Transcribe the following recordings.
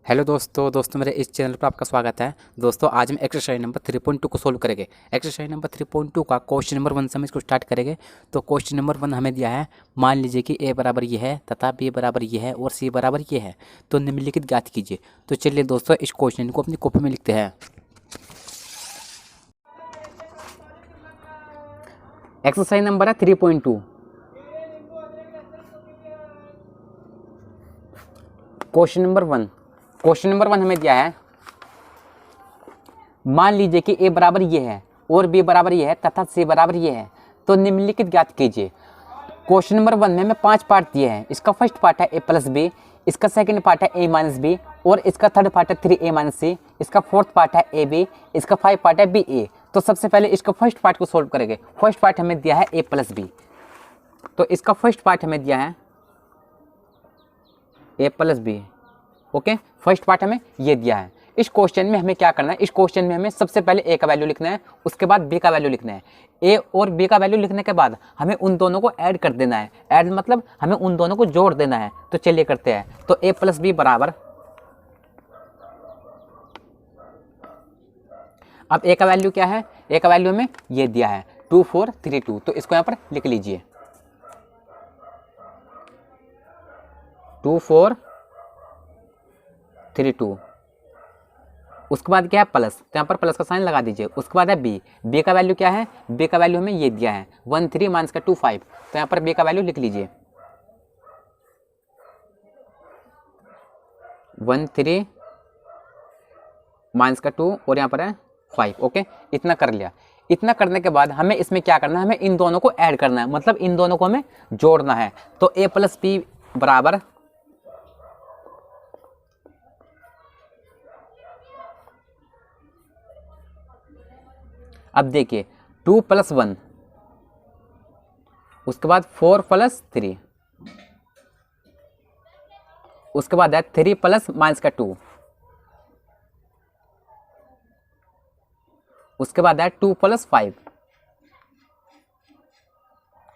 Hello दोस्तों मेरे इस चैनल पर आपका स्वागत है। दोस्तों आज हम एक्सरसाइज नंबर 3.2 को सोल्व करेंगे। एक्सरसाइज नंबर 3.2 का क्वेश्चन नंबर 1 से हम इसको स्टार्ट करेंगे। तो क्वेश्चन नंबर 1 हमें दिया है, मान लीजिए कि ए बराबर ये है तथा बी बराबर ये है और सी बराबर ये है, तो निम्नलिखित ज्ञात कीजिए। तो चलिए दोस्तों इस क्वेश्चन को अपनी कॉपी में लिखते हैं। एक्सरसाइज नंबर है 3.2। क्वेश्चन नंबर 1 हमें दिया है, मान लीजिए कि ए बराबर ये है और बी बराबर ये है तथा सी बराबर ये है, तो निम्नलिखित ज्ञात कीजिए। क्वेश्चन नंबर 1 में हमें 5 पार्ट दिए हैं। इसका फर्स्ट पार्ट है ए प्लस बी, इसका सेकंड पार्ट है ए माइनस बी और इसका थर्ड पार्ट है 3a माइनस सी, इसका फोर्थ पार्ट है ए बी, इसका 5 पार्ट है बी ए। तो सबसे पहले इसका फर्स्ट पार्ट को सोल्व करेंगे। फर्स्ट पार्ट हमें दिया है ए प्लस बी, तो इसका फर्स्ट पार्ट हमें दिया है A plus B. Okay, first part हमें ये दिया है। इस क्वेश्चन में हमें क्या करना है, इस क्वेश्चन में हमें सबसे पहले ए का वैल्यू लिखना है, उसके बाद बी का वैल्यू लिखना है। ए और बी का वैल्यू लिखने के बाद हमें उन दोनों को ऐड कर देना है। ऐड मतलब हमें उन दोनों को जोड़ देना है। तो चलिए करते हैं। तो ए प्लस बी बराबर, अब ए का वैल्यू क्या है, ए का वैल्यू हमें ये दिया है 2432। तो इसको यहाँ पर लिख लीजिए 2432। उसके बाद क्या है प्लस, तो यहाँ पर प्लस का साइन लगा दीजिए। उसके बाद है बी, बी का वैल्यू क्या है, बी का वैल्यू हमें ये दिया है 13 माइनस का 25। तो यहाँ पर बी का वैल्यू लिख लीजिए 13 माइनस का 2 और यहाँ पर है 5। ओके, इतना कर लिया। इतना करने के बाद हमें इसमें क्या करना है, हमें इन दोनों को ऐड करना है, मतलब इन दोनों को हमें जोड़ना है। तो ए प्लस बी बराबर, अब देखिए 2 + 1, उसके बाद 4 + 3, उसके बाद है 3 + माइनस का 2, उसके बाद है 2 + 5।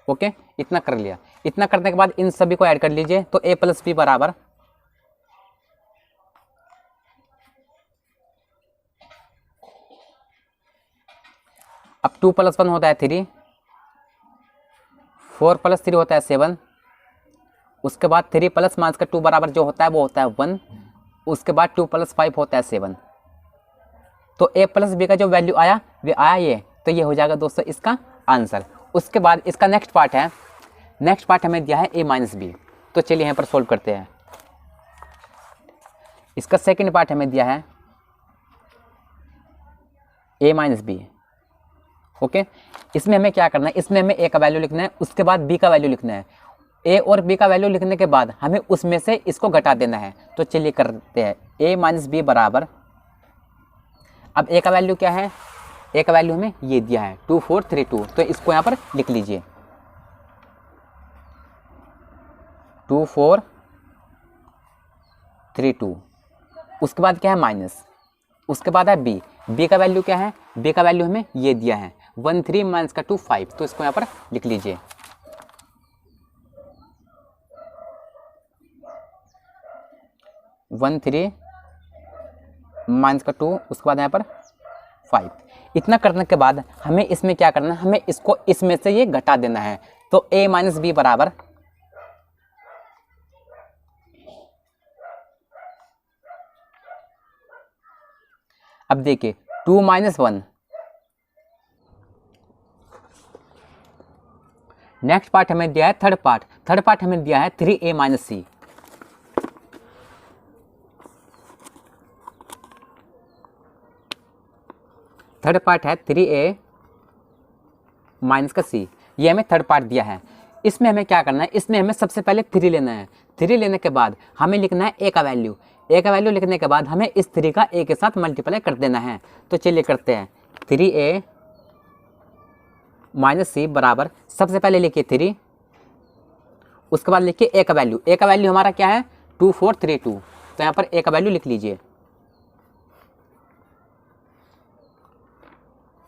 ओके, इतना कर लिया। इतना करने के बाद इन सभी को ऐड कर लीजिए। तो ए प्लस बी बराबर, अब 2 + 1 होता है 3, 4 + 3 होता है 7, उसके बाद 3 + माइनस का 2 बराबर जो होता है वो होता है 1, उसके बाद 2 + 5 होता है 7। तो ए प्लस बी का जो वैल्यू आया वो आया ये, तो ये हो जाएगा दोस्तों इसका आंसर। उसके बाद इसका नेक्स्ट पार्ट है, नेक्स्ट पार्ट हमें दिया है ए माइनस बी। तो चलिए यहाँ पर सोल्व करते हैं। इसका सेकंड पार्ट हमें दिया है ए माइनस बी। ओके, इसमें हमें क्या करना है, इसमें हमें ए का वैल्यू लिखना है, उसके बाद बी का वैल्यू लिखना है। ए और बी का वैल्यू लिखने के बाद हमें उसमें से इसको घटा देना है। तो चलिए करते हैं। ए माइनस बी बराबर, अब ए का वैल्यू क्या है, ए का वैल्यू हमें ये दिया है 2432। तो इसको यहाँ पर लिख लीजिए 2432। उसके बाद क्या है माइनस, उसके बाद है बी, बी का वैल्यू क्या है, बी का वैल्यू हमें ये दिया है 13 माइनस का 25। तो इसको यहाँ पर लिख लीजिए 13 माइनस का 2, उसके बाद यहाँ पर 5। इतना करने के बाद हमें इसमें क्या करना है, हमें इसको इसमें से ये घटा देना है। तो a माइनस बी बराबर, अब देखिए 2 - 1, नेक्स्ट पार्ट हमें दिया है थर्ड पार्ट हमें दिया है 3a माइनस सी। थर्ड पार्ट है 3a माइनस का सी, ये हमें थर्ड पार्ट दिया है। इसमें हमें क्या करना है, इसमें हमें सबसे पहले 3 लेना है। 3 लेने के बाद हमें लिखना है ए का वैल्यू। ए का वैल्यू लिखने के बाद हमें इस 3 का ए के साथ मल्टीप्लाई कर देना है। तो चलिए करते हैं। 3a माइनस सी बराबर, सबसे पहले लिखिए 3, उसके बाद लिखिए ए का वैल्यू। ए का वैल्यू हमारा क्या है 2432। तो यहाँ पर ए का वैल्यू लिख लीजिए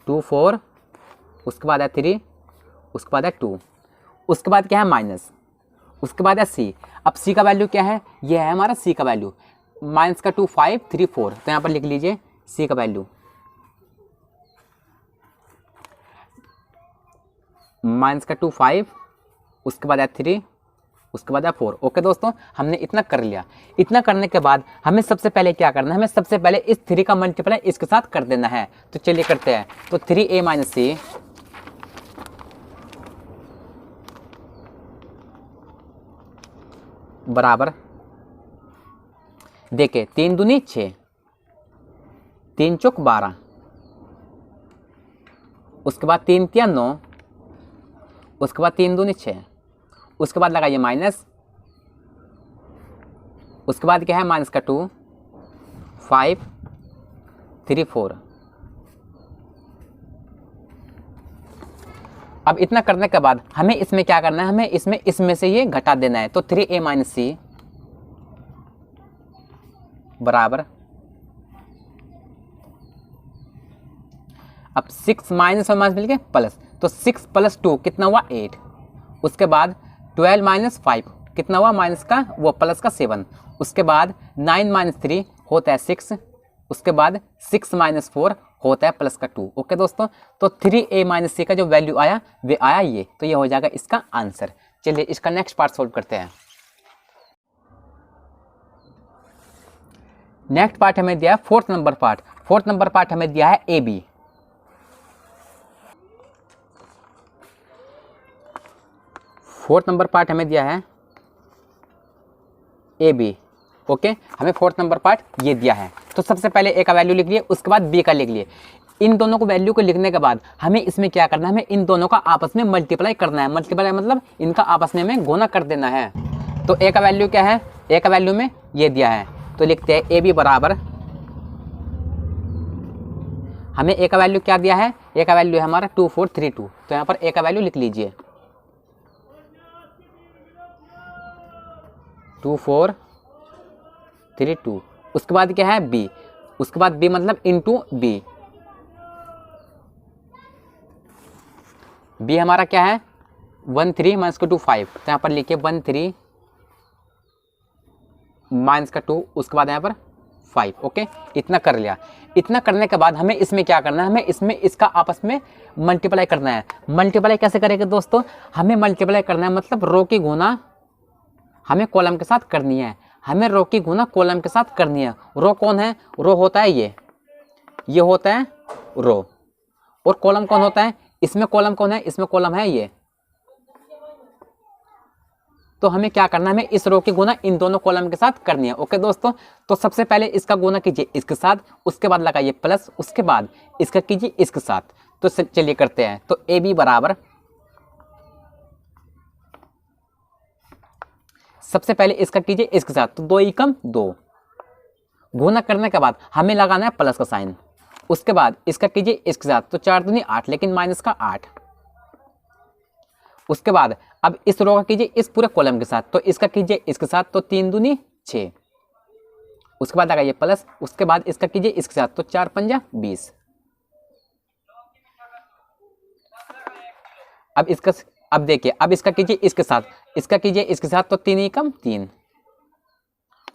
24, उसके बाद है 3, उसके बाद है 2, उसके बाद क्या है माइनस, उसके बाद है सी। अब सी का वैल्यू क्या है, ये है हमारा सी का वैल्यू। माइनस का 2 5 3 4, तो यहाँ पर लिख लीजिए सी का वैल्यू माइनस का 2 5, उसके बाद है 3, उसके बाद है 4। ओके दोस्तों, हमने इतना कर लिया। इतना करने के बाद हमें सबसे पहले क्या करना है, हमें सबसे पहले इस 3 का मल्टीप्लाई इसके साथ कर देना है। तो चलिए करते हैं। तो 3a माइनस सी बराबर, देखे 3 दूनी 6, 3 चौक 12, उसके बाद 3 तिया 9, उसके बाद 3 दूनी 6, उसके बाद लगाइए माइनस, उसके बाद क्या है माइनस का 2 5 3 4। अब इतना करने के बाद हमें इसमें क्या करना है, हमें इसमें से ये घटा देना है। तो 3a माइनस सी बराबर, अब 6 माइनस और माइनस मिलके प्लस, तो 6 प्लस 2 कितना हुआ 8, उसके बाद 12 माइनस 5 कितना हुआ माइनस का वो प्लस का 7, उसके बाद 9 माइनस 3 होता है 6, उसके बाद 6 माइनस 4 होता है प्लस का 2। ओके दोस्तों, तो 3a माइनस सी का जो वैल्यू आया वे आया ये, तो ये हो जाएगा इसका आंसर। चलिए इसका नेक्स्ट पार्ट सोल्व करते हैं। नेक्स्ट पार्ट हमें दिया है 4th number part. 4th number part हमें दिया है A B. Fourth number part हमें दिया है ए बी। ओके, हमें 4th नंबर पार्ट ये दिया है। तो सबसे पहले ए का वैल्यू लिख लिए, उसके बाद बी का लिख लिए। इन दोनों को वैल्यू को लिखने के बाद हमें इसमें क्या करना है, हमें इन दोनों का आपस में मल्टीप्लाई करना है। मल्टीप्लाई मतलब इनका आपस में हमें गुना कर देना है। तो ए का वैल्यू क्या है, ए का वैल्यू में ये दिया है, तो लिखते हैं ए बी बराबर, हमें ए का वैल्यू क्या दिया है, ए का वैल्यू है हमारा 2 4 3 2। तो यहाँ पर ए का वैल्यू लिख लीजिए 2 4 3 2। उसके बाद क्या है बी, उसके बाद बी मतलब इनटू बी। बी हमारा क्या है 1 3 माइनस का 2 5, तो यहाँ पर लिखिए 1 3 माइनस का 2, उसके बाद यहाँ पर 5। ओके, इतना कर लिया। इतना करने के बाद हमें इसमें क्या करना है, हमें इसमें इसका आपस में मल्टीप्लाई करना है। मल्टीप्लाई कैसे करेंगे दोस्तों, हमें मल्टीप्लाई करना है मतलब रो की गुना हमें कॉलम के साथ करनी है। हमें रो की गुना कॉलम के साथ करनी है। रो कौन है, रो होता है ये होता है रो, और कॉलम कौन होता है, इसमें कॉलम कौन है, इसमें कॉलम है ये। तो हमें क्या करना है, हमें इस रो की गुना इन दोनों कॉलम के साथ करनी है। ओके दोस्तों, तो सबसे पहले इसका गुना कीजिए इसके साथ, उसके बाद लगाइए प्लस, उसके बाद इसका कीजिए इसके साथ। तो चलिए करते हैं। तो ए बी बराबर, सबसे पहले इसका कीजिए इसके साथ, तो 2 एकम 2। गुना करने के बाद हमें लगाना है प्लस का साइन, उसके बाद इसका कीजिए इसके साथ, तो 4 दूनी 8 लेकिन माइनस का 8। उसके बाद अब इस रो का कीजिए इस पूरे कॉलम के साथ, तो इसका कीजिए इसके साथ, तो 3 दूनी 6। उसके बाद लगाइए प्लस, उसके बाद इसका कीजिए इसके साथ, तो 4 पंजा 20। अब देखिए, अब इसका कीजिए इसके साथ, इसका कीजिए इसके साथ, तो 3 एकम 3।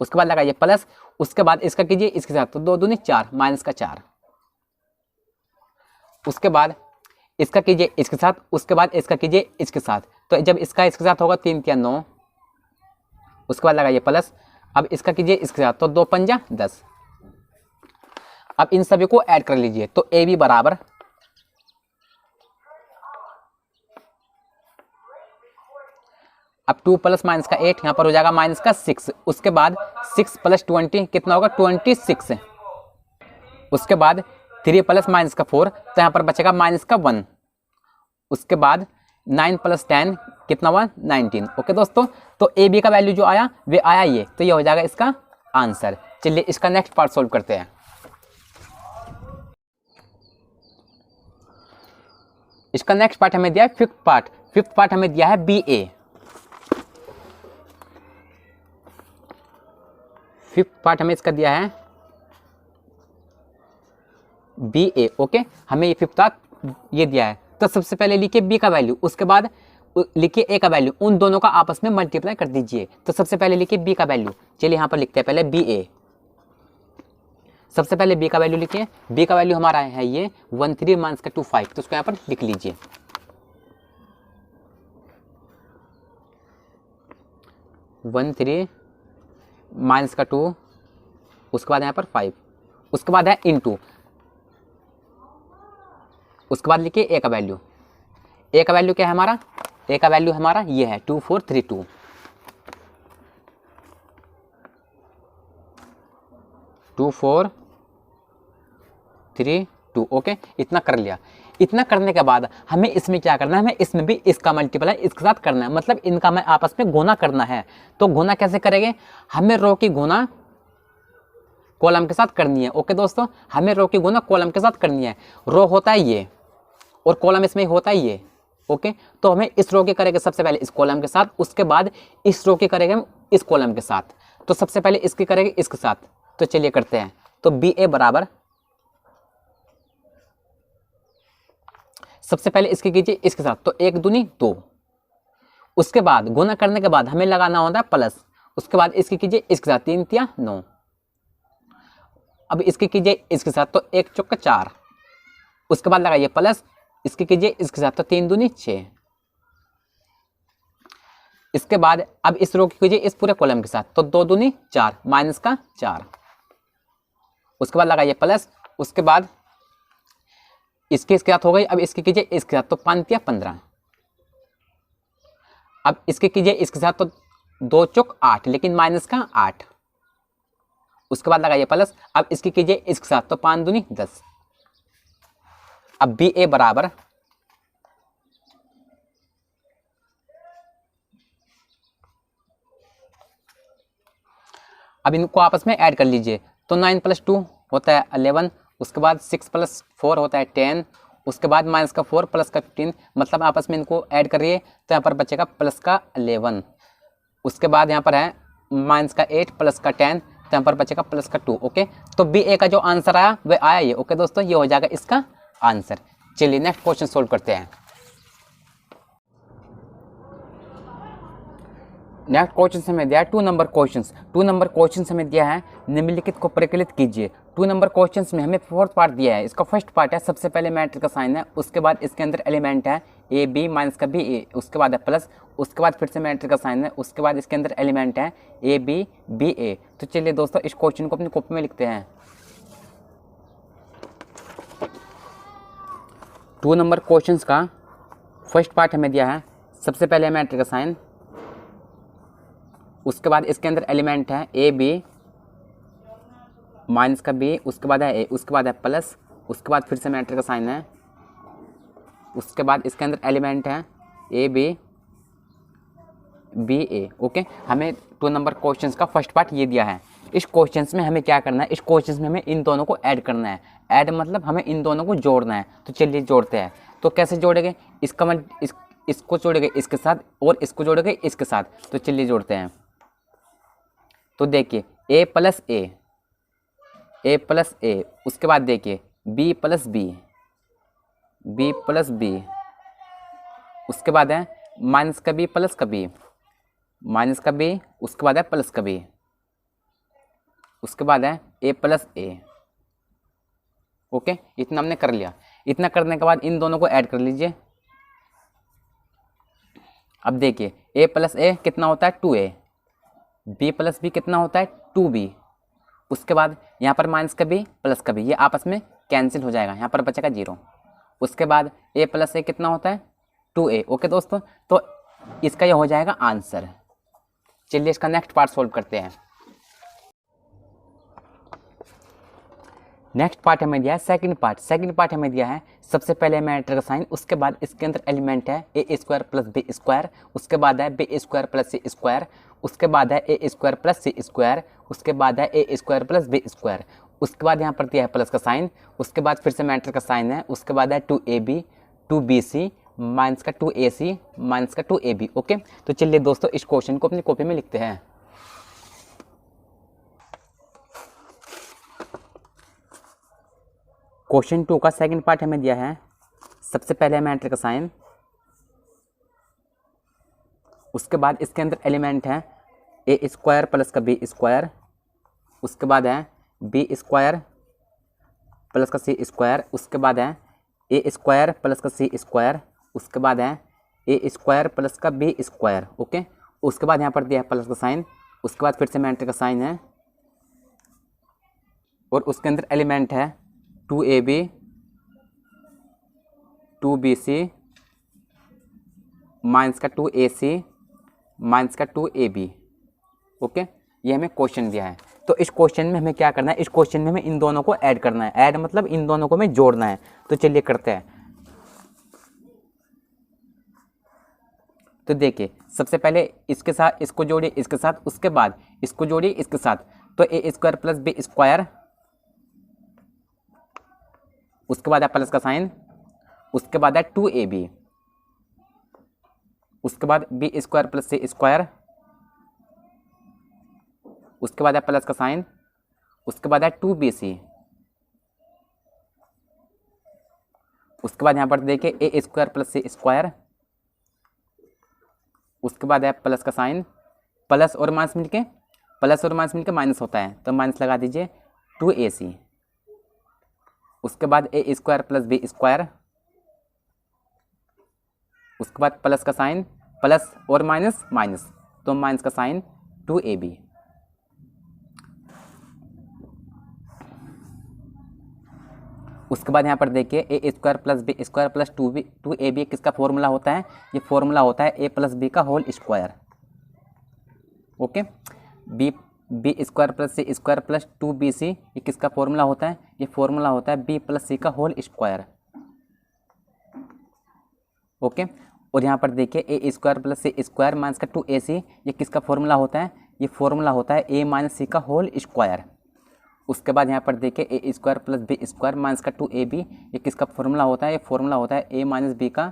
उसके बाद लगाइए प्लस, उसके बाद इसका कीजिए इसके साथ, तो 2 दूनी 4 माइनस का 4। उसके बाद इसका कीजिए इसके साथ, उसके बाद इसका कीजिए इसके साथ, तो जब इसका इसके साथ होगा 3 3 9। उसके बाद लगाइए प्लस, अब इसका कीजिए इसके साथ, तो 2 पंजा 10। अब इन सभी को ऐड कर लीजिए। तो ए बी बराबर, अब 2 प्लस माइनस का 8, यहाँ पर हो जाएगा माइनस का 6। उसके बाद 6 प्लस 20 कितना होगा 26। उसके बाद 3 प्लस माइनस का 4, तो यहाँ पर बचेगा माइनस का 1। उसके बाद 9 प्लस 10 कितना हुआ 19। ओके दोस्तों, तो ए बी का वैल्यू जो आया वे आया ये, तो ये हो जाएगा इसका आंसर। चलिए इसका नेक्स्ट पार्ट सोल्व करते हैं। इसका नेक्स्ट पार्ट हमें दिया है 5th पार्ट। 5th पार्ट हमें दिया है बी ए। 5th पार्ट हमें इसका दिया है बी ए। ओके, हमें ये 5th पार्ट ये दिया है। तो सबसे पहले लिखिए बी का वैल्यू, उसके बाद लिखिए ए का वैल्यू, उन दोनों का आपस में मल्टीप्लाई कर दीजिए। तो सबसे पहले लिखिए बी का वैल्यू, चलिए यहाँ पर लिखते हैं पहले बी ए, सबसे पहले बी का वैल्यू लिखिए। बी का वैल्यू हमारा है ये 13 माइनस का 2 5, तो उसको यहाँ पर लिख लीजिए 13 माइनस का 2, उसके बाद यहाँ पर 5, उसके बाद है इनटू, उसके बाद लिखिए ए का वैल्यू। ए का वैल्यू क्या है हमारा? ए का वैल्यू हमारा ये है 2432, 2432। ओके, इतना कर लिया। इतना करने के बाद हमें इसमें क्या करना है? हमें इसमें भी इसका मल्टीप्लाई इसके साथ करना है, मतलब इनका में आपस में गुना करना है। तो गुना कैसे करेंगे? हमें रो की गुना कॉलम के साथ करनी है। ओके दोस्तों, हमें रो की गुना कॉलम के साथ करनी है। रो होता है ये और कॉलम इसमें होता है ये। ओके, तो हमें इस रो के करेंगे सबसे पहले इस कॉलम के साथ, उसके बाद इस रो के करेंगे हम इस कॉलम के साथ। तो सबसे पहले इसके करेंगे इसके साथ, तो चलिए करते हैं। तो बी ए बराबर, सबसे पहले इसके कीजिए इसके साथ, तो 1 दूनी 2, उसके बाद गुना करने के बाद हमें लगाना होता है प्लस, उसके बाद इसके कीजिए इसके साथ 3 तिया 9, अब इसके कीजिए इसके साथ, तो 1 चौका 4, उसके बाद लगाइए प्लस, इसके कीजिए इसके साथ, तो 3 दूनी 6, इसके बाद अब इस रो की कीजिए इस पूरे कॉलम के साथ, तो 2 दूनी 4 माइनस का 4, उसके बाद लगाइए प्लस, उसके बाद इसके साथ हो गई। अब इसके कीजिए इसके साथ, तो 5 तिया 15, अब इसके कीजिए इसके साथ, तो 2 चौक 8, लेकिन माइनस का 8, उसके बाद लगाइए प्लस, अब इसकी कीजिए इसके साथ, तो 5 दूनी 10। अब बी ए बराबर, अब इनको आपस में ऐड कर लीजिए, तो 9 + 2 होता है 11, उसके बाद 6 + 4 होता है 10, उसके बाद माइनस का 4 प्लस का 15, मतलब आपस में इनको ऐड करिए तो यहाँ पर बचेगा प्लस का 11, उसके बाद यहाँ पर है माइनस का 8 प्लस का 10, तो यहाँ पर बचेगा प्लस का 2। ओके, तो बी ए का जो आंसर आया वह आया ये। ओके दोस्तों, ये हो जाएगा इसका आंसर। चलिए नेक्स्ट क्वेश्चन सोल्व करते हैं। नेक्स्ट क्वेश्चन हमें दिया है 2 नंबर क्वेश्चन। 2 नंबर क्वेश्चन हमें दिया है, निम्नलिखित को परिकलित कीजिए। 2 नंबर क्वेश्चन में हमें 4th पार्ट दिया है। इसका फर्स्ट पार्ट है, सबसे पहले मैट्रिक्स का साइन है, उसके बाद इसके अंदर एलिमेंट है ए बी माइनस का बी ए, उसके बाद है प्लस, उसके बाद फिर से मैट्रिक्स का साइन है, उसके बाद इसके अंदर एलिमेंट है ए बी बी ए। तो चलिए दोस्तों इस क्वेश्चन को अपनी कॉपी में लिखते हैं। 2 नंबर क्वेश्चन का फर्स्ट पार्ट हमें दिया है, सबसे पहले मैट्रिक्स का साइन, उसके बाद इसके अंदर एलिमेंट है ए बी माइनस का बी, उसके बाद है ए, उसके बाद है प्लस, उसके बाद फिर से मैट्रिक्स का साइन है, उसके बाद इसके अंदर एलिमेंट है A B B A. Okay, हमें 2 नंबर क्वेश्चंस का फर्स्ट पार्ट ये दिया है। इस क्वेश्चंस में हमें क्या करना है? इस क्वेश्चंस में हमें इन दोनों को ऐड करना है। ऐड मतलब हमें इन दोनों को जोड़ना है। तो चलिए जोड़ते हैं। तो कैसे जोड़ेंगे? इसको जोड़ेंगे इसके साथ और इसको जोड़ेंगे इसके साथ। तो चलिए जोड़ते हैं। तो देखिए ए प्लस ए, उसके बाद देखिए B plus B plus B, उसके बाद है माइनस का बी प्लस का बी, माइनस का बी, उसके बाद है प्लस का बी, उसके बाद है ए प्लस ए। ओके, इतना हमने कर लिया। इतना करने के बाद इन दोनों को ऐड कर लीजिए। अब देखिए ए प्लस ए कितना होता है 2a, बी प्लस बी कितना होता है 2b, उसके बाद यहाँ पर माइनस का बी प्लस का बी, ये आपस में कैंसिल हो जाएगा, यहाँ पर बचेगा 0। उसके बाद a प्लस ए कितना होता है 2a। ओके दोस्तों, तो इसका ये हो जाएगा आंसर। चलिए इसका नेक्स्ट पार्ट सोल्व करते हैं। नेक्स्ट पार्ट हमें दिया है सेकंड पार्ट हमें दिया है, सबसे पहले मैट्रिक्स का साइन, उसके बाद इसके अंदर एलिमेंट है ए स्क्वायर प्लस बी स्क्वायर, उसके बाद है B square plus C square, उसके बाद है ए स्क्वायर प्लस सी स्क्वायर, उसके बाद है ए स्क्वायर प्लस बी स्क्वायर, उसके बाद यहाँ पर दिया है प्लस का साइन, उसके बाद फिर से मैट्रिक्स का साइन है, उसके बाद है 2ab 2bc माइनस का 2ac माइनस का 2ab। ओके, तो चलिए दोस्तों इस क्वेश्चन को अपनी कॉपी में लिखते हैं। क्वेश्चन 2 का सेकंड पार्ट हमें दिया है, सबसे पहले मैट्रिक्स का साइन, उसके बाद इसके अंदर एलिमेंट है ए स्क्वायर प्लस का बी स्क्वायर, उसके बाद है बी स्क्वायर प्लस का सी स्क्वायर, उसके बाद है ए स्क्वायर प्लस का सी स्क्वायर, उसके बाद है ए स्क्वायर प्लस का बी स्क्वायर। ओके, उसके बाद यहाँ पर दिया है प्लस का साइन, उसके बाद फिर से मैट्रिक्स का साइन है और उसके अंदर एलिमेंट है 2ab 2bc माइनस का 2ac माइनस का 2ab। ओके, ये हमें क्वेश्चन दिया है। तो इस क्वेश्चन में हमें क्या करना है, इस क्वेश्चन में हमें इन दोनों को ऐड करना है। ऐड मतलब इन दोनों को हमें जोड़ना है। तो चलिए करते हैं। तो देखिए, सबसे पहले इसके साथ इसको जोड़िए, इसके साथ, उसके बाद इसको जोड़िए इसके साथ। तो ए स्क्वायर प्लस बी स्क्वायर, उसके बाद है प्लस का साइन, उसके बाद है 2ab, उसके बाद B square plus C square, उसके बाद है प्लस का साइन, उसके बाद है 2bc, उसके बाद यहाँ पर देखिए A square plus C square, उसके बाद है प्लस का साइन, प्लस और माइनस मिलके माइनस होता है तो माइनस लगा दीजिए 2ac, उसके बाद A square plus B square, उसके बाद प्लस का साइन, प्लस और माइनस माइनस तो माइनस का साइन 2ab। उसके बाद यहाँ पर देखिए A square plus B square plus 2ab किसका फॉर्मूला होता है, ये फॉर्मूला होता है ए प्लस बी का whole square. Okay, B square plus C square plus 2bc ये किसका फॉर्मूला होता है, ये फॉर्मूला होता है बी प्लस सी का होल स्क्वायर। ओके, और यहाँ पर देखिए A square plus C square minus का 2ac ये किसका फॉर्मूला होता है, ये फॉर्मूला होता है ए माइनस सी का होल स्क्वायर। उसके बाद यहाँ पर देखिए A square plus B square minus का 2ab ये किसका फॉर्मूला होता है, ये फॉर्मूला होता है ए माइनस बी का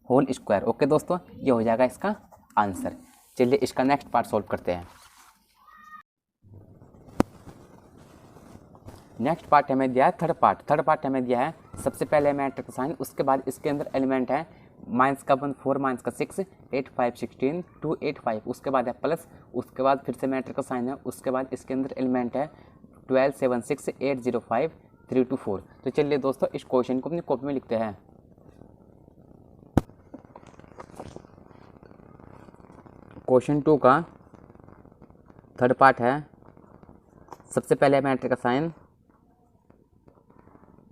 होल स्क्वायर। ओके दोस्तों, ये हो जाएगा इसका आंसर। चलिए इसका नेक्स्ट पार्ट सॉल्व करते हैं। नेक्स्ट पार्ट हमें दिया है थर्ड पार्ट हमें दिया है सबसे पहले मैट्रिक्स साइन, उसके बाद इसके अंदर एलिमेंट है माइनस का 1 4 माइनस का 6 8 5 16 2 8 5, उसके बाद है प्लस, उसके बाद फिर से मैट्रिक्स साइन है, उसके बाद इसके अंदर एलिमेंट है 12 7 6 8 0 5 3 2 4। तो चलिए दोस्तों इस क्वेश्चन को अपनी कॉपी में लिखते हैं। क्वेश्चन 2 का थर्ड पार्ट है, सबसे पहले मैट्रिक्स साइन,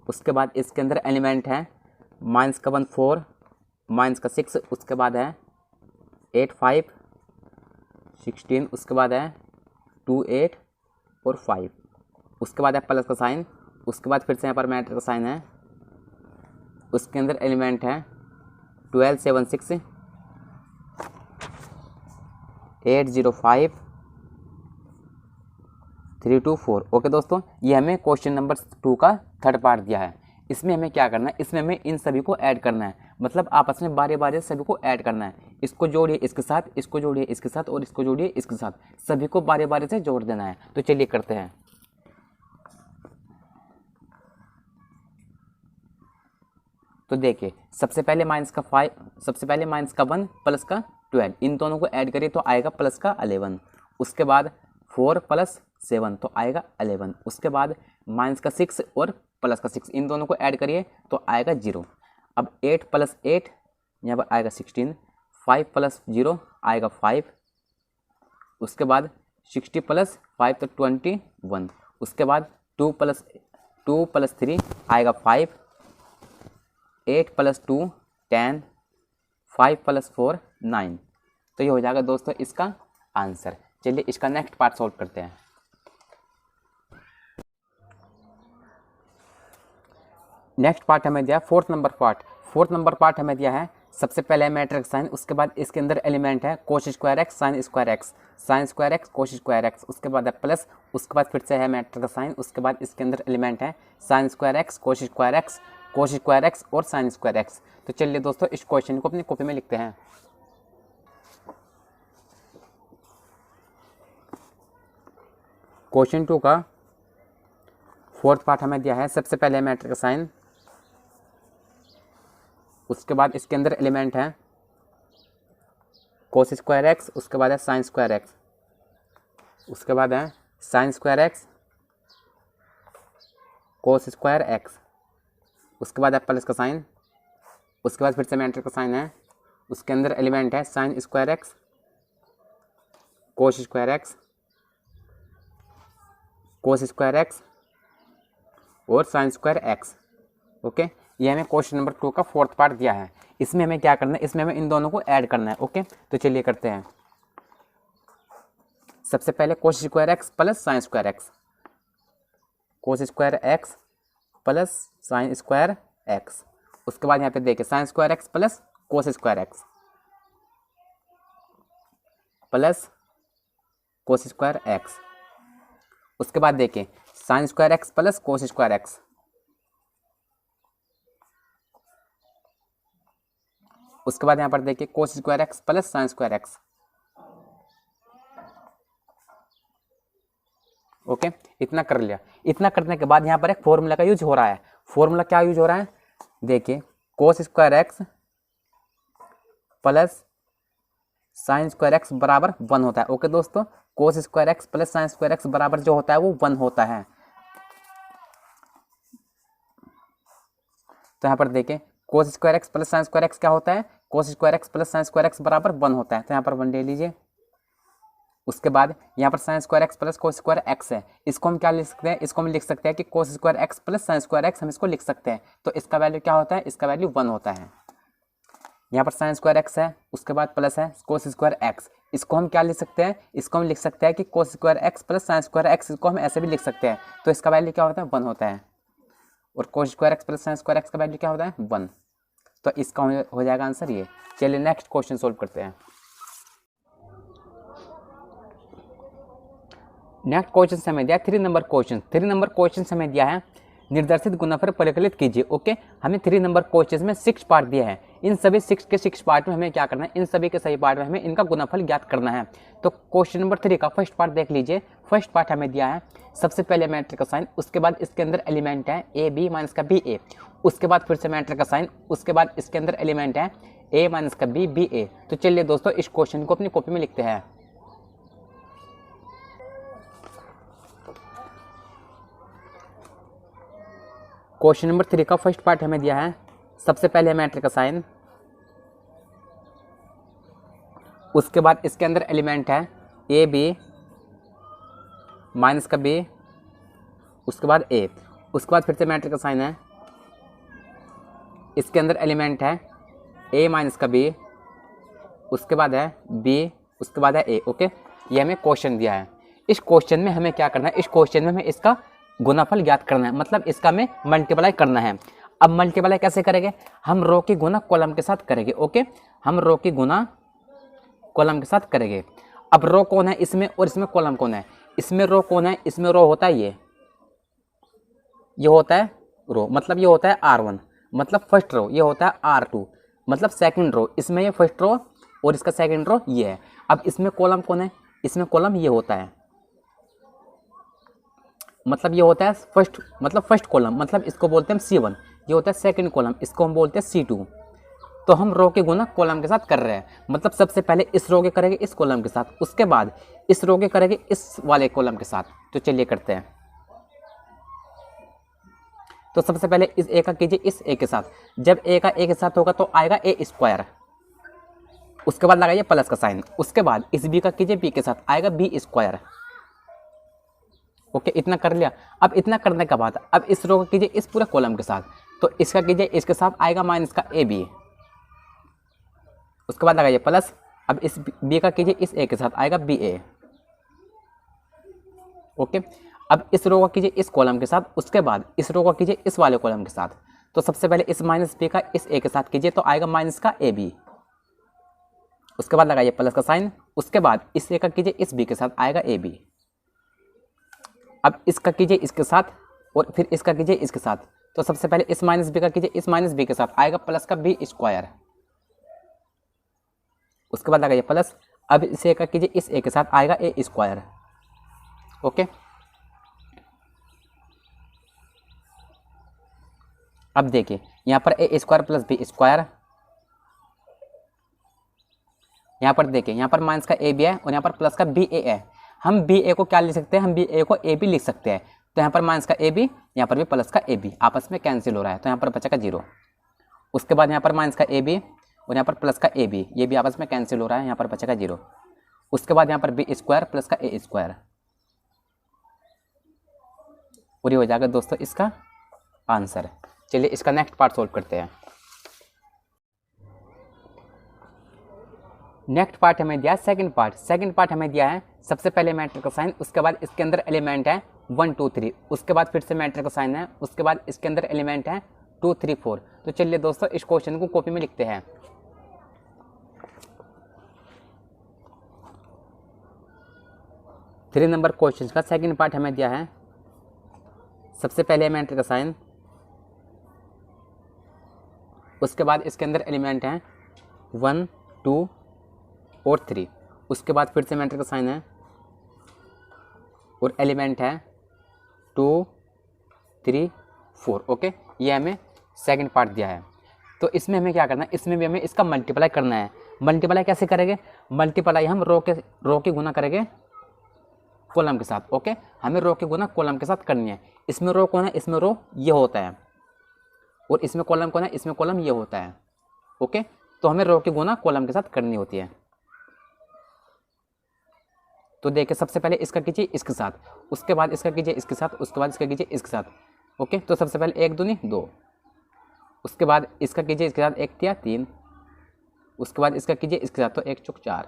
उसके बाद इसके अंदर एलिमेंट है माइनस का 1 4 माइनस का 6, उसके बाद है 8 5 16, उसके बाद है 2 8 और 5, उसके बाद है प्लस का साइन, उसके बाद फिर से यहाँ पर मैट्रिक्स का साइन है, उसके अंदर एलिमेंट है 12 7 6 8 0 5 3 2 4। ओके दोस्तों, ये हमें क्वेश्चन नंबर 2 का थर्ड पार्ट दिया है। इसमें हमें क्या करना है, इसमें हमें इन सभी को ऐड करना है, मतलब आपस में बारी बारी सभी को ऐड करना है। इसको जोड़िए इसके साथ, इसको जोड़िए इसके साथ और इसको जोड़िए इसके साथ, सभी को बारी बारी से जोड़ देना है। तो चलिए करते हैं। तो देखिए सबसे पहले माइनस का 1 प्लस का 12 इन दोनों को ऐड करिए तो आएगा प्लस का 11, उसके बाद 4 प्लस 7 तो आएगा 11, उसके बाद माइनस का 6 और प्लस का 6 इन दोनों को ऐड करिए तो आएगा 0। अब 8 प्लस 8 यहाँ पर आएगा 16, 5 प्लस 0 आएगा 5, उसके बाद 60 प्लस 5 तो 21, उसके बाद 2 प्लस 3 आएगा 5, 8 प्लस 2 10, 5 प्लस 4 9। तो ये हो जाएगा दोस्तों इसका आंसर। चलिए इसका नेक्स्ट पार्ट सॉल्व करते हैं। नेक्स्ट पार्ट हमें दिया फोर्थ नंबर पार्ट हमें दिया है सबसे पहले मैट्रिक्स साइन, उसके बाद इसके अंदर एलिमेंट है cos square x sine square x cos square x, उसके बाद है प्लस, उसके बाद फिर से है मैट्रिक्स साइन, उसके बाद इसके अंदर एलिमेंट है sine square x cos square x और साइन स्क्वायर एक्स। तो चलिए दोस्तों इस क्वेश्चन को अपनी कॉपी में लिखते हैं। क्वेश्चन 2 का फोर्थ पार्ट हमें दिया है सबसे पहले मैट्रिक्स साइन, उसके बाद इसके अंदर एलिमेंट है कोस स्क्वायर एक्स, उसके बाद है साइन स्क्वायर एक्स, उसके बाद है sine square x cos square x, उसके बाद है प्लस का साइन, उसके बाद फिर से मेंटर का साइन है, उसके अंदर एलिमेंट है sine square x, cos square x, cos square x और साइन स्क्वायर एक्स। ओके, ये हमें क्वेश्चन नंबर 2 का 4th पार्ट दिया है। इसमें हमें क्या करना है, इसमें हमें इन दोनों को ऐड करना है। ओके, तो चलिए करते हैं। सबसे पहले cos square x plus sine square x, cos square x plus sine square x, उसके बाद यहाँ पे देखिए sine square x plus cos square x plus cos square x, उसके बाद देखिए sine square x plus cos square x, उसके बाद यहाँ पर देखिए cos square x plus sine square x. Okay, इतना कर लिया। इतना करने के बाद यहाँ पर एक फॉर्मूला का यूज हो रहा है। फॉर्मूला क्या यूज हो रहा है, देखिए cos square x plus sine square x बराबर 1 होता है। ओके दोस्तों, cos square x plus sine square x बराबर जो होता है वो 1 होता है। तो यहाँ पर देखिए cos square x plus sine square x क्या होता है, cos square x plus sine square x बराबर 1 होता है। तो यहाँ पर 1 ले लीजिए। उसके बाद यहाँ पर sine square x plus cos square x है, इसको हम क्या लिख सकते हैं, इसको हम लिख सकते हैं कि cos square x plus sine square x, हम इसको लिख सकते हैं। तो इसका वैल्यू क्या होता है, इसका वैल्यू 1 होता है। यहाँ पर साइन स्क्वायर एक्स है, उसके बाद प्लस है कोस स्क्वायर एक्स, इसको हम क्या लिख सकते हैं, इसको हम लिख सकते हैं कि cos square x plus sine square x, इसको हम ऐसे भी लिख सकते हैं। तो इसका वैल्यू क्या होता है, 1 होता है। और cos square x plus sine square x का वैल्यू क्या होता है, 1। तो इसका हो जाएगा आंसर ये। चलिए नेक्स्ट क्वेश्चन सोल्व करते हैं। नेक्स्ट क्वेश्चन से हमें दिया 3 नंबर क्वेश्चन। 3 नंबर क्वेश्चन से हमें दिया है निर्देशित गुणनफल परिकलित कीजिए। ओके, हमें 3 नंबर क्वेश्चन में 6 पार्ट दिए हैं। इन सभी 6 के 6 पार्ट में हमें क्या करना है, इन सभी के सही पार्ट में हमें इनका गुणनफल ज्ञात करना है। तो क्वेश्चन नंबर 3 का फर्स्ट पार्ट देख लीजिए। फर्स्ट पार्ट हमें दिया है सबसे पहले मैट्रिक का साइन, उसके बाद इसके अंदर एलिमेंट है ए बी माइनस का बी ए, उसके बाद फिर से मैट्रिक का साइन, उसके बाद इसके अंदर एलिमेंट है ए माइनस का बी बी ए। तो चलिए दोस्तों इस क्वेश्चन को अपनी कॉपी में लिखते हैं। क्वेश्चन नंबर 3 का फर्स्ट पार्ट हमें दिया है सबसे पहले मैट्रिक का साइन, उसके बाद इसके अंदर एलिमेंट है ए बी माइनस का बी, उसके बाद ए, उसके बाद फिर से मैट्रिक का साइन है, इसके अंदर एलिमेंट है ए माइनस का बी, उसके बाद है बी, उसके बाद है ए। ओके, ये हमें क्वेश्चन दिया है। इस क्वेश्चन में हमें क्या करना है, इस क्वेश्चन में हमें इसका गुणनफल ज्ञात करना है, मतलब इसका में मल्टीप्लाई करना है। अब मल्टीप्लाई कैसे करेंगे, हम रो की गुना कॉलम के साथ करेंगे। ओके, हम रो की गुना कॉलम के साथ करेंगे। अब रो कौन है इसमें और इसमें कॉलम कौन है, इसमें रो कौन है, इसमें रो होता है ये होता है रो, मतलब ये होता है R1, मतलब फर्स्ट रो, ये होता है R2 मतलब सेकंड रो, इसमें ये फर्स्ट रो और इसका सेकंड रो ये है। अब इसमें कॉलम कौन है, इसमें कॉलम ये होता है, मतलब ये होता है फर्स्ट, मतलब फर्स्ट कॉलम, मतलब इसको बोलते हैं C1, ये होता है सेकंड कॉलम, इसको हम बोलते हैं C2। तो हम रो के गुना कॉलम के साथ कर रहे हैं, मतलब सबसे पहले इस रो के करेंगे इस कॉलम के साथ, उसके बाद इस रो के करेंगे इस वाले कॉलम के साथ। तो चलिए करते हैं। तो सबसे पहले इस ए का कीजिए इस ए के साथ, जब ए का ए के साथ होगा तो आएगा ए स्क्वायर, उसके बाद लगाइए प्लस का साइन, उसके बाद इस बी का कीजिए बी के साथ, आएगा बी स्क्वायर। ओके, इतना कर लिया। अब इतना करने के बाद अब इस रो का कीजिए इस पूरे कॉलम के साथ, तो इसका कीजिए इसके साथ, आएगा माइनस का ए बी, उसके बाद लगाइए प्लस, अब इस बी का कीजिए इस ए के साथ, आएगा बी ए। ओके, अब इस रो का कीजिए इस कॉलम के साथ, उसके बाद इस रो का कीजिए इस वाले कॉलम के साथ। तो सबसे पहले इस माइनस बी का इस ए के साथ कीजिए, तो आएगा माइनस का ए बी, उसके बाद लगाइए प्लस का साइन, उसके बाद इस ए का कीजिए इस बी के साथ, आएगा ए बी। अब इसका कीजिए इसके साथ और फिर इसका कीजिए इसके साथ, तो सबसे पहले इस माइनस बी का कीजिए इस माइनस बी के साथ, आएगा प्लस का बी स्क्वायर, उसके बाद लगाइए प्लस, अब इस ए का कीजिए इस ए के साथ, आएगा ए स्क्वायर। ओके, अब देखिए यहाँ पर ए स्क्वायर प्लस बी स्क्वायर, यहाँ पर देखिए यहाँ पर माइनस का ए बी है और यहाँ पर प्लस का बी ए है। हम बी ए को क्या लिख सकते हैं, हम बी ए को ए बी लिख सकते हैं, तो यहाँ पर माइनस का ए बी, यहाँ पर भी प्लस का ए बी आपस में कैंसिल हो रहा है, तो यहाँ पर बचेगा 0। उसके बाद यहाँ पर माइनस का ए बी और यहाँ पर प्लस का ए बी, ये भी आपस में कैंसिल हो रहा है, यहाँ पर बचेगा 0। उसके बाद यहाँ पर बी स्क्वायर प्लस का ए स्क्वायर, और ये हो जाएगा दोस्तों इसका आंसर। चलिए इसका नेक्स्ट पार्ट सोल्व करते हैं। नेक्स्ट पार्ट हमें दिया है सेकंड पार्ट हमें दिया है सबसे पहले मैट्रिक्स का साइन, उसके बाद इसके अंदर एलिमेंट है 1 2 3, उसके बाद फिर से मैट्रिक्स का साइन है, उसके बाद इसके अंदर एलिमेंट है 2 3 4। तो चलिए दोस्तों इस क्वेश्चन को कॉपी में लिखते हैं। थ्री नंबर क्वेश्चन का सेकंड पार्ट हमें दिया है सबसे पहले मैट्रिक्स का साइन, उसके बाद इसके अंदर एलिमेंट है 1 2 और 3, उसके बाद फिर से मैट्रिक्स का साइन है और एलिमेंट है 2 3 4। ओके, ये हमें सेकंड पार्ट दिया है। तो इसमें हमें क्या करना है, इसमें भी हमें इसका मल्टीप्लाई करना है। मल्टीप्लाई कैसे करेंगे, मल्टीप्लाई हम रो के गुना करेंगे कॉलम के साथ। ओके, हमें रो के गुना कॉलम के साथ करनी है। इसमें रो कौन है, इसमें रो ये होता है, और इसमें कॉलम कौन है, इसमें कॉलम ये होता है। ओके, तो हमें रो के गुना कॉलम के साथ करनी होती है। तो देखिए सबसे पहले इसका कीजिए इसके साथ, उसके बाद इसका कीजिए इसके साथ, उसके बाद इसका कीजिए इसके साथ। ओके, तो सबसे पहले 1 दूनी 2, उसके बाद इसका कीजिए इसके साथ 1 तिया 3, उसके बाद इसका कीजिए इसके साथ तो 1 चौक 4।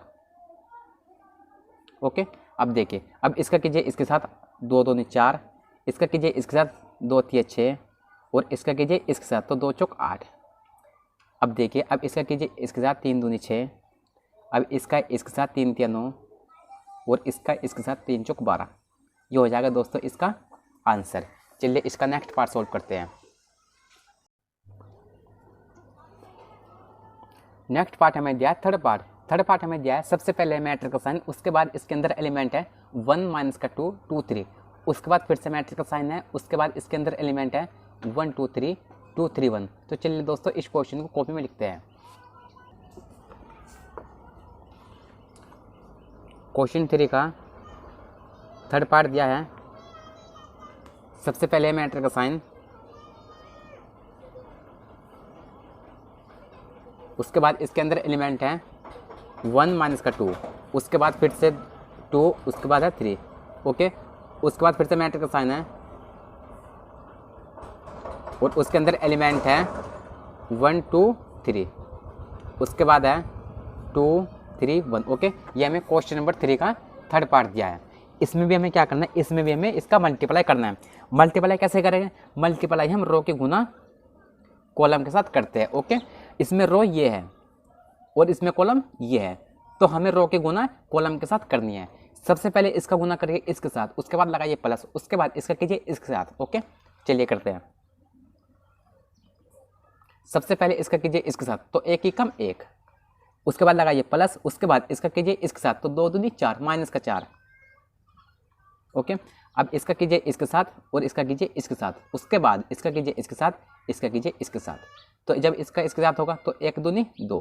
ओके, अब देखिए अब इसका कीजिए इसके साथ 2 दूनी 4, इसका कीजिए इसके साथ 2 तिया 6, और इसका कीजिए इसके साथ तो 2 चौक 8। अब देखिए अब इसका कीजिए इसके साथ 3 दूनी 6, अब इसका इसके साथ 3 तिया 9, और इसका इसके साथ 3 चौक 12। ये हो जाएगा दोस्तों इसका आंसर। चलिए इसका नेक्स्ट पार्ट सॉल्व करते हैं। नेक्स्ट पार्ट हमें दिया है थर्ड पार्ट हमें दिया है सबसे पहले मैट्रिक्स का साइन, उसके बाद इसके अंदर एलिमेंट है 1 माइनस का 2 2 3, उसके बाद फिर से मैट्रिक्स का साइन है, उसके बाद इसके अंदर एलिमेंट है 1 2 3 2 3 1। तो चलिए दोस्तों इस क्वेश्चन को कॉपी में लिखते हैं। क्वेश्चन 3 का थर्ड पार्ट दिया है सबसे पहले मैट्रिक्स का साइन, उसके बाद इसके अंदर एलिमेंट है 1 माइनस का 2, उसके बाद फिर से 2, उसके बाद है 3। ओके, उसके बाद फिर से मैट्रिक्स का साइन है, और उसके अंदर एलिमेंट है 1 2 3, उसके बाद है 2 3 1। ओके, ये हमें क्वेश्चन नंबर 3 का थर्ड पार्ट दिया है। इसमें भी हमें क्या करना है, इसमें भी हमें इसका मल्टीप्लाई करना है। मल्टीप्लाई कैसे करेंगे, मल्टीप्लाई हम रो के गुना कॉलम के साथ करते हैं। ओके, इसमें रो ये है और इसमें कॉलम ये है, तो हमें रो के गुना कॉलम के साथ करनी है। सबसे पहले इसका गुना करिए इसके साथ, उसके बाद लगाइए प्लस, उसके बाद इसका कीजिए इसके साथ। ओके, चलिए करते हैं। सबसे पहले इसका कीजिए इसके साथ तो 1 ही कम 1, उसके बाद लगाइए प्लस, उसके बाद इसका कीजिए इसके साथ तो 2 दूनी 4 माइनस का 4। ओके, अब इसका कीजिए इसके साथ और इसका कीजिए इसके साथ, उसके बाद इसका कीजिए इसके साथ, इसका कीजिए इसके साथ। तो जब इसका इसके साथ होगा तो 1 दूनी 2,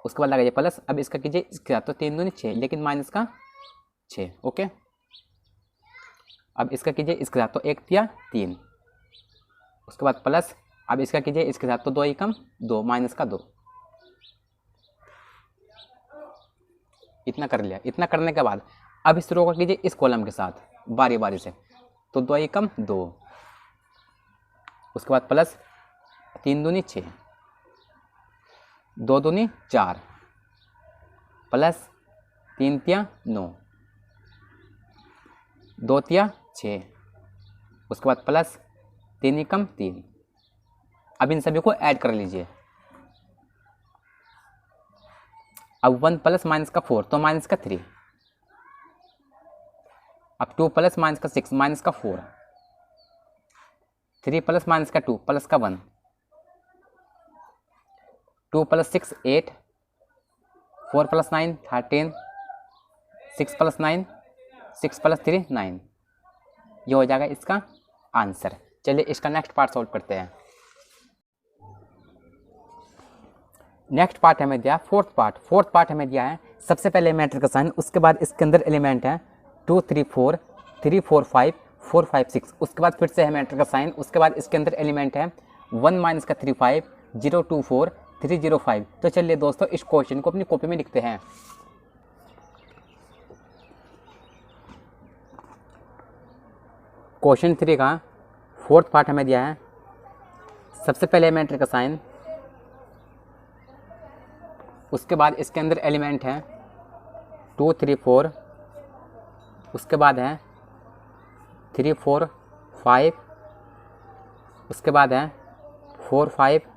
उसके बाद लगाइए प्लस, अब इसका कीजिए इसके साथ तो 3 दूनी 6, लेकिन माइनस का 6। ओके, अब इसका कीजिए इसके साथ तो 1 तिया 3, उसके बाद प्लस, अब इसका कीजिए इसके साथ तो 2 ही कम 2 माइनस का 2। इतना कर लिया। इतना करने के बाद अब इस रो का कीजिए इस कॉलम के साथ बारी बारी से, तो 2 ही कम 2, उसके बाद प्लस 3 दूनी 6, 2 दूनी 4, प्लस 3 तिया 9, 2 तिया 6, उसके बाद प्लस 3 ही कम 3। अब इन सभी को ऐड कर लीजिए। अब 1 प्लस माइनस का 4 तो माइनस का 3, अब 2 प्लस माइनस का 6 माइनस का 4, 3 प्लस माइनस का 2 प्लस का 1, 2 प्लस 6 8, 4 प्लस 9 13, 6 प्लस 9 6 प्लस 3 9। ये हो जाएगा इसका आंसर। चलिए इसका नेक्स्ट पार्ट सॉल्व करते हैं। नेक्स्ट पार्ट हमें दिया फोर्थ पार्ट हमें दिया है सबसे पहले मैट्रिक्स का साइन, उसके बाद इसके अंदर एलिमेंट है 2 3 4 3 4 5 4 5 6, उसके बाद फिर से है मैटर का साइन, उसके बाद इसके अंदर एलिमेंट है 1 माइनस का 3 5 0 2 4 3 0 5। तो चलिए दोस्तों इस क्वेश्चन को अपनी कॉपी में लिखते हैं। क्वेश्चन 3 का 4th पार्ट हमें दिया है। सबसे पहले मैटर का साइन, उसके बाद इसके अंदर एलिमेंट है 2 3 4, उसके बाद है 3 4 5, उसके बाद है 4 5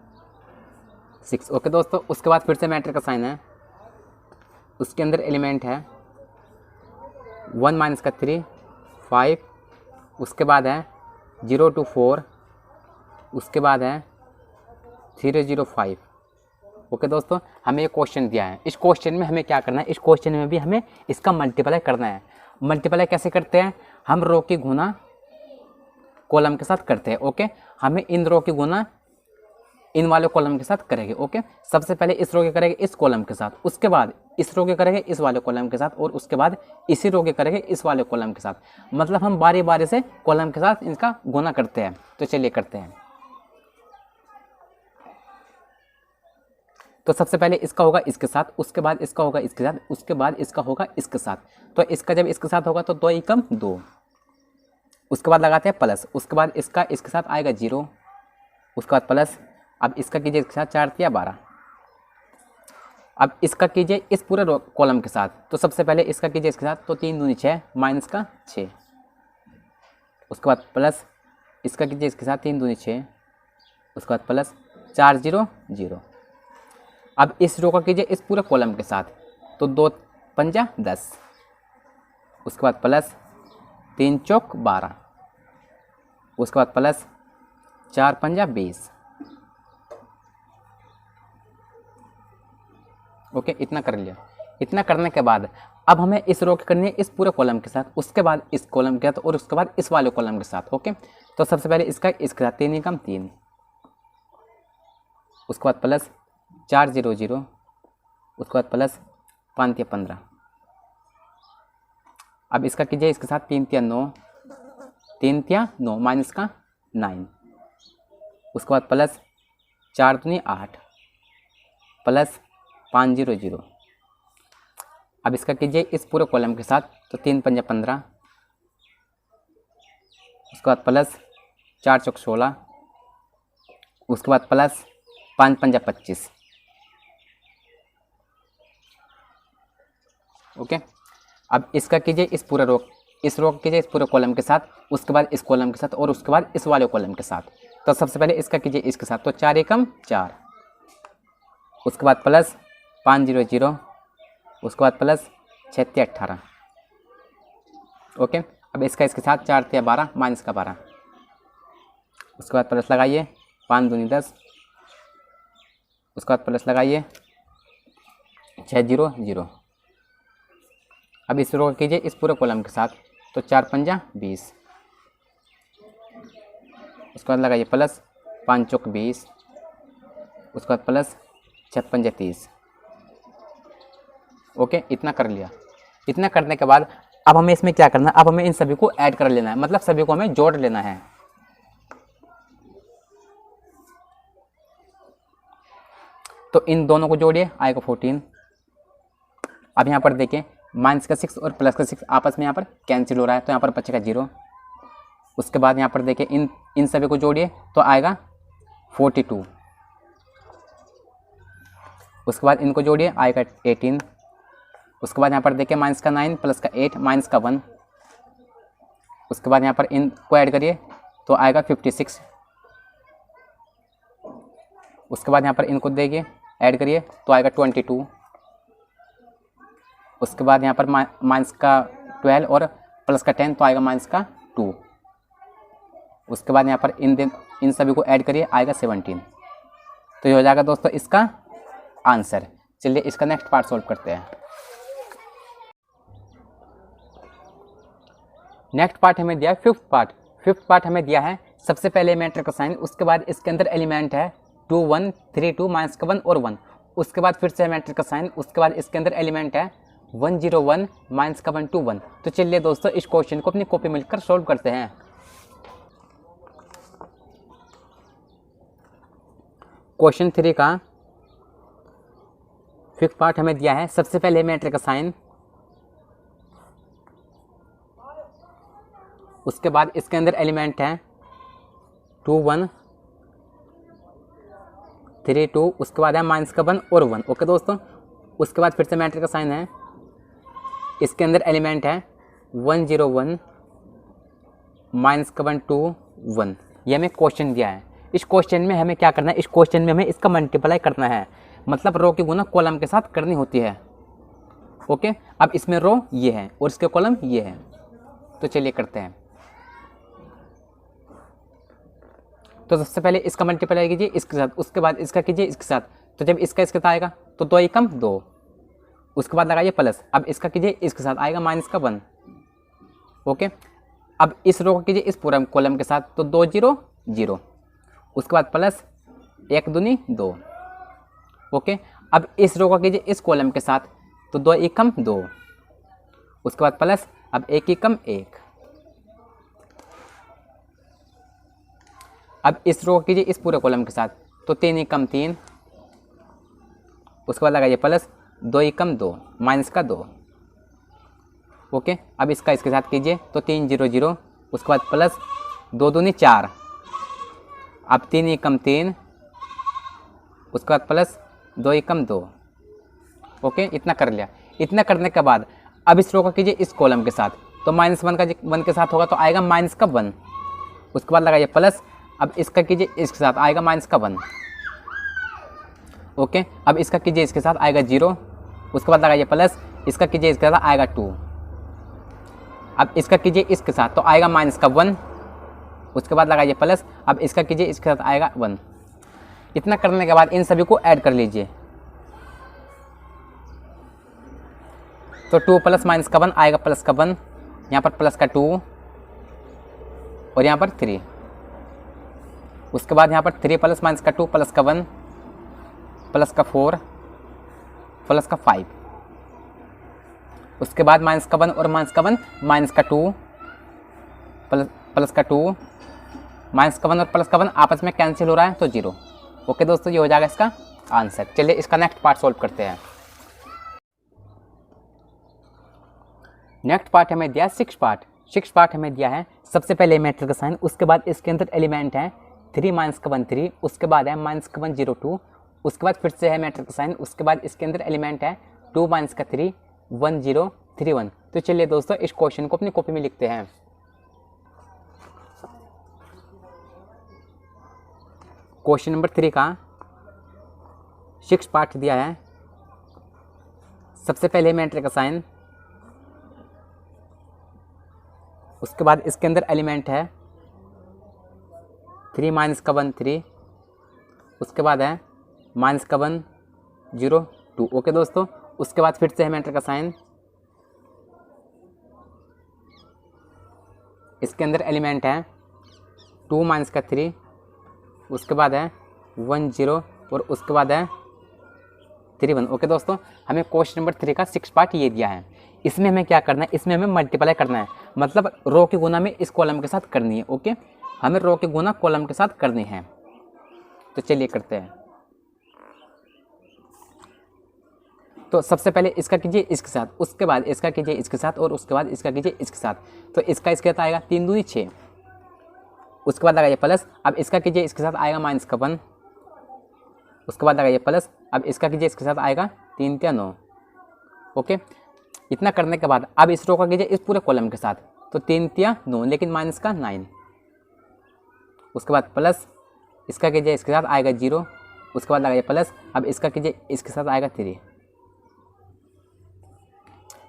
6। ओके दोस्तों, उसके बाद फिर से मैटर का साइन है, उसके अंदर एलिमेंट है 1 माइनस का 3 5, उसके बाद है 0 2 4, उसके बाद है 3 0 5। ओके दोस्तों, हमें एक क्वेश्चन दिया है। इस क्वेश्चन में हमें क्या करना है, इस क्वेश्चन में भी हमें इसका मल्टीप्लाई करना है। मल्टीप्लाई कैसे करते हैं, हम रो की गुना कॉलम के साथ करते हैं। ओके, हमें इन रो की गुना इन वाले कॉलम के साथ करेंगे। ओके, सबसे पहले इस रो के करेंगे इस कॉलम के साथ, उसके बाद इस रो के करेंगे इस वाले कॉलम के साथ, और उसके बाद इसी रो के करेंगे इस वाले कॉलम के साथ। मतलब हम बारी बारी से कॉलम के साथ इनका गुना करते हैं। तो चलिए करते हैं। तो सबसे पहले इसका होगा इसके साथ, उसके बाद इसका होगा इसके साथ, उसके बाद इसका होगा इसके साथ। तो इसका जब इसके साथ होगा तो 2 एकम 2, उसके बाद लगाते हैं प्लस, उसके बाद इसका इसके साथ आएगा 0, उसके बाद प्लस। अब इसका कीजिए इसके साथ 4 या 12। अब इसका कीजिए इस पूरे कॉलम के साथ, तो सबसे पहले इसका कीजिए इसके साथ, तो 3 दूनी 6 माइनस का 6, उसके बाद प्लस इसका कीजिए इसके साथ 3 दूनी 6, उसके बाद प्लस 4 0 0। अब इस रो का कीजिए इस पूरे कॉलम के साथ, तो 2 पंजा 10, उसके बाद प्लस 3 चौक 12, उसके बाद प्लस 4 पंजा 20। ओके, इतना कर लिया। इतना करने के बाद अब हमें इस रो की करनी है इस पूरे कॉलम के साथ, उसके बाद इस कॉलम के साथ, और उसके बाद इस वाले कॉलम के साथ। ओके, तो सबसे पहले इसका इसके साथ 3 एकम 3, उसके बाद प्लस 4 0 0, उसके बाद प्लस 5 या 15। अब इसका कीजिए इसके साथ 3 या 9, 3 या 9 माइनस का 9, उसके बाद प्लस 4 दूनी 8, प्लस 5 0 0। अब इसका कीजिए इस पूरे कॉलम के साथ, तो 3 पंजा 15, उसके बाद प्लस 4 चौक 16, उसके बाद प्लस 5 पंजा 25। ओके, अब इसका कीजिए इस पूरे रो कीजिए इस पूरे कॉलम के साथ, उसके बाद इस कॉलम के साथ, और उसके बाद इस वाले कॉलम के साथ। तो सबसे पहले इसका कीजिए इसके साथ, तो 4 एकम 4, उसके बाद प्लस 5 0 0, उसके बाद प्लस 6 18। ओके, अब इसका इसके साथ 4 या 12 माइनस का 12, उसके बाद प्लस लगाइए 5 दूनी 10, उसके बाद प्लस लगाइए 6 0 0। अब इस रो कीजिए इस पूरे कॉलम के साथ, तो 4 पंजा 20, उसके बाद लगाइए प्लस 5 चौक 20, उसके बाद प्लस 6 पंजा 30। ओके, इतना कर लिया। इतना करने के बाद अब हमें इसमें क्या करना है, अब हमें इन सभी को ऐड कर लेना है, मतलब सभी को हमें जोड़ लेना है। तो इन दोनों को जोड़िए, आएगा 14। अब यहाँ पर देखिए माइनस का 6 और प्लस का 6 आपस में यहाँ पर कैंसिल हो रहा है, तो यहाँ पर बचेगा 0। उसके बाद यहाँ पर देखिए इन सभी को जोड़िए, तो आएगा 42। उसके बाद इनको जोड़िए, आएगा 18। उसके बाद यहाँ पर देखिए माइनस का 9 प्लस का 8 माइनस का 1। उसके बाद यहाँ पर इनको ऐड करिए, तो आएगा 56। उसके बाद यहाँ पर इनको देखिए ऐड करिए, तो आएगा 22। उसके बाद यहाँ पर माइनस का 12 और प्लस का 10, तो आएगा माइनस का 2। उसके बाद यहाँ पर इन सभी को ऐड करिए, आएगा 17। तो ये हो जाएगा दोस्तों इसका आंसर। चलिए इसका नेक्स्ट पार्ट सॉल्व करते हैं। नेक्स्ट पार्ट हमें दिया है फिफ्थ पार्ट हमें दिया है। सबसे पहले मैटर का साइन, उसके बाद इसके अंदर एलिमेंट है 2 1 3 2 माइनस का 1 और 1। उसके बाद फिर से मैटर का साइन, उसके बाद इसके अंदर एलिमेंट है 1 0 1 माइनस का 1 2 1। तो चलिए दोस्तों इस क्वेश्चन को अपनी कॉपी मिलकर सॉल्व करते हैं। क्वेश्चन 3 का फिफ्थ पार्ट हमें दिया है। सबसे पहले मैट्रिक्स का साइन, उसके बाद इसके अंदर एलिमेंट है 2 1 3 2, उसके बाद है माइनस का 1 और 1। ओके दोस्तों, उसके बाद फिर से मैट्रिक्स का साइन है, इसके अंदर एलिमेंट है 1 0 1 माइनस का 1 2 1। ये हमें क्वेश्चन दिया है। इस क्वेश्चन में हमें क्या करना है, इस क्वेश्चन में हमें इसका मल्टीप्लाई करना है, मतलब रो की गुना कॉलम के साथ करनी होती है। ओके, अब इसमें रो ये है और इसके कॉलम ये है, तो चलिए करते हैं। तो सबसे पहले इसका मल्टीप्लाई कीजिए इसके साथ, उसके बाद इसका कीजिए इसके साथ। तो जब इसका इसके साथ आएगा तो 2 एकम 2, उसके बाद लगाइए प्लस। अब इसका कीजिए इसके साथ आएगा माइनस का 1। ओके, अब इस रो को कीजिए इस पूरा कॉलम के साथ, तो 2 0 0, उसके बाद प्लस 1 दूनी 2। ओके, अब इस रो को कीजिए इस कॉलम के साथ, तो 2 एकम 2, उसके बाद प्लस, अब 1 एकम 1। अब इस रो को कीजिए इस पूरे कॉलम के साथ, तो 3 एकम 3, उसके बाद लगाइए प्लस, 2 एकम 2 माइनस का 2। ओके, अब इसका इसके साथ कीजिए, तो 3 0 0, उसके बाद प्लस 2 दूनी 4, अब 3 एकम 3, उसके बाद प्लस 2 एकम 2। ओके, इतना कर लिया। इतना करने के बाद अब इस रो को कीजिए इस कॉलम के साथ, तो माइनस 1 का 1 के साथ होगा तो आएगा माइनस का 1, उसके बाद लगाइए प्लस, अब इसका कीजिए इसके साथ आएगा माइनस का 1। ओके, अब इसका कीजिए इसके साथ आएगा 0, उसके बाद लगाइए प्लस, इसका कीजिए इसके साथ आएगा 2, अब इसका कीजिए इसके साथ तो आएगा माइनस का 1, उसके बाद लगाइए प्लस, अब इसका कीजिए इसके साथ आएगा 1। इतना करने के बाद इन सभी को ऐड कर लीजिए, तो 2 प्लस माइनस का 1 आएगा प्लस का 1, यहाँ पर प्लस का 2 और यहाँ पर 3, उसके बाद यहाँ पर 3 प्लस माइनस का 2 प्लस का 1 प्लस का 4 प्लस का 5, उसके बाद माइनस का 1 और माइनस का 1 माइनस का 2 प्लस का 2, माइनस का 1 और प्लस का 1 आपस में कैंसिल हो रहा है तो 0। ओके दोस्तों, ये हो जाएगा इसका आंसर। चलिए इसका नेक्स्ट पार्ट सॉल्व करते हैं। नेक्स्ट पार्ट हमें दिया है 6 पार्ट। 6 पार्ट हमें दिया है, सबसे पहले मैट्रिक्स का साइन, उसके बाद इसके अंदर एलिमेंट है 3 माइनस का 1 3, उसके बाद है माइनस का 1 0 2, उसके बाद फिर से है मैट्रिक्स का साइन, उसके बाद इसके अंदर एलिमेंट है 2 माइनस का 3 1 0 3 1। तो चलिए दोस्तों इस क्वेश्चन को अपनी कॉपी में लिखते हैं। क्वेश्चन नंबर 3 का 6 पार्ट दिया है। सबसे पहले मैट्रिक्स का साइन, उसके बाद इसके अंदर एलिमेंट है 3 माइनस का 1 3, उसके बाद है माइनस का 1 0 2। ओके दोस्तों, उसके बाद फिर से है मैट्रिक्स का साइन, इसके अंदर एलिमेंट है 2 माइनस का 3, उसके बाद है 1 0 और उसके बाद है 3 1। ओके दोस्तों, हमें क्वेश्चन नंबर 3 का 6 पार्ट ये दिया है। इसमें हमें क्या करना है, इसमें हमें मल्टीप्लाई करना है, मतलब रो की गुना में इस कॉलम के साथ करनी है। ओके, हमें रो की गुना कॉलम के साथ करनी है, तो चलिए करते हैं। तो सबसे पहले इसका कीजिए इसके साथ, उसके बाद इसका कीजिए इसके साथ और उसके बाद इसका कीजिए इसके साथ। तो इसका इसके साथ आएगा 3 दूनी 6, उसके बाद लगाइए प्लस, अब इसका कीजिए इसके साथ आएगा माइनस का 1, उसके बाद लगाइए प्लस, अब इसका कीजिए इसके साथ आएगा 3 3 9। ओके, इतना करने के बाद अब इस रो का कीजिए इस पूरे कॉलम के साथ, तो 3 3 9 लेकिन माइनस का 9, उसके बाद प्लस, इसका कीजिए इसके साथ आएगा 0, उसके बाद लगाइए प्लस, अब इसका कीजिए इसके साथ आएगा 3।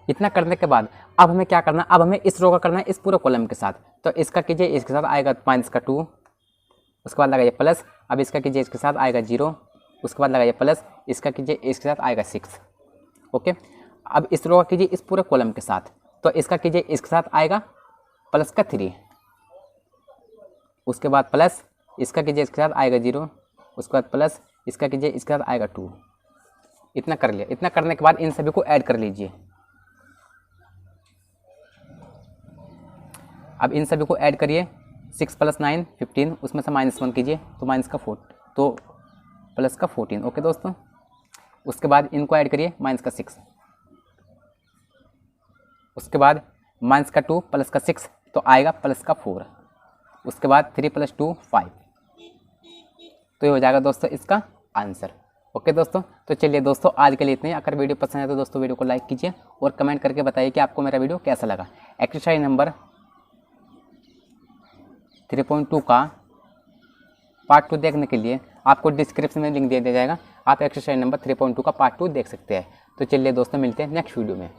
इतना करने के बाद अब हमें क्या करना है, अब हमें इस रो का करना है इस पूरे कॉलम के साथ, तो इसका कीजिए इसके साथ आएगा माइनस का 2, उसके बाद लगाइए प्लस, अब इसका कीजिए इसके साथ आएगा 0, उसके बाद लगाइए प्लस, इसका कीजिए इसके साथ आएगा 6। ओके, अब इस रो का कीजिए इस पूरे कॉलम के साथ, तो इसका कीजिए इसके साथ आएगा प्लस का 3, उसके बाद प्लस, इसका कीजिए इसके साथ आएगा 0, उसके बाद प्लस, इसका कीजिए इसके साथ आएगा 2। इतना कर लिया। इतना करने के बाद इन सभी को ऐड कर लीजिए। अब इन सभी को ऐड करिए, 6 + 9 15, उसमें से -1 कीजिए तो माइनस का 4, तो प्लस का 14। ओके दोस्तों, उसके बाद इनको ऐड करिए माइनस का 6, उसके बाद माइनस का 2 प्लस का 6 तो आएगा प्लस का 4, उसके बाद 3 + 2 5, तो ये हो जाएगा दोस्तों इसका आंसर। ओके दोस्तों, तो चलिए दोस्तों आज के लिए इतने ही। अगर वीडियो पसंद है तो दोस्तों वीडियो को लाइक कीजिए और कमेंट करके बताइए कि आपको मेरा वीडियो कैसा लगा। एक्सरसाइज नंबर 3.2 का पार्ट 2 देखने के लिए आपको डिस्क्रिप्शन में लिंक दे दिया जाएगा, आप एक्सरसाइज नंबर 3.2 का पार्ट 2 देख सकते हैं। तो चलिए दोस्तों मिलते हैं नेक्स्ट वीडियो में।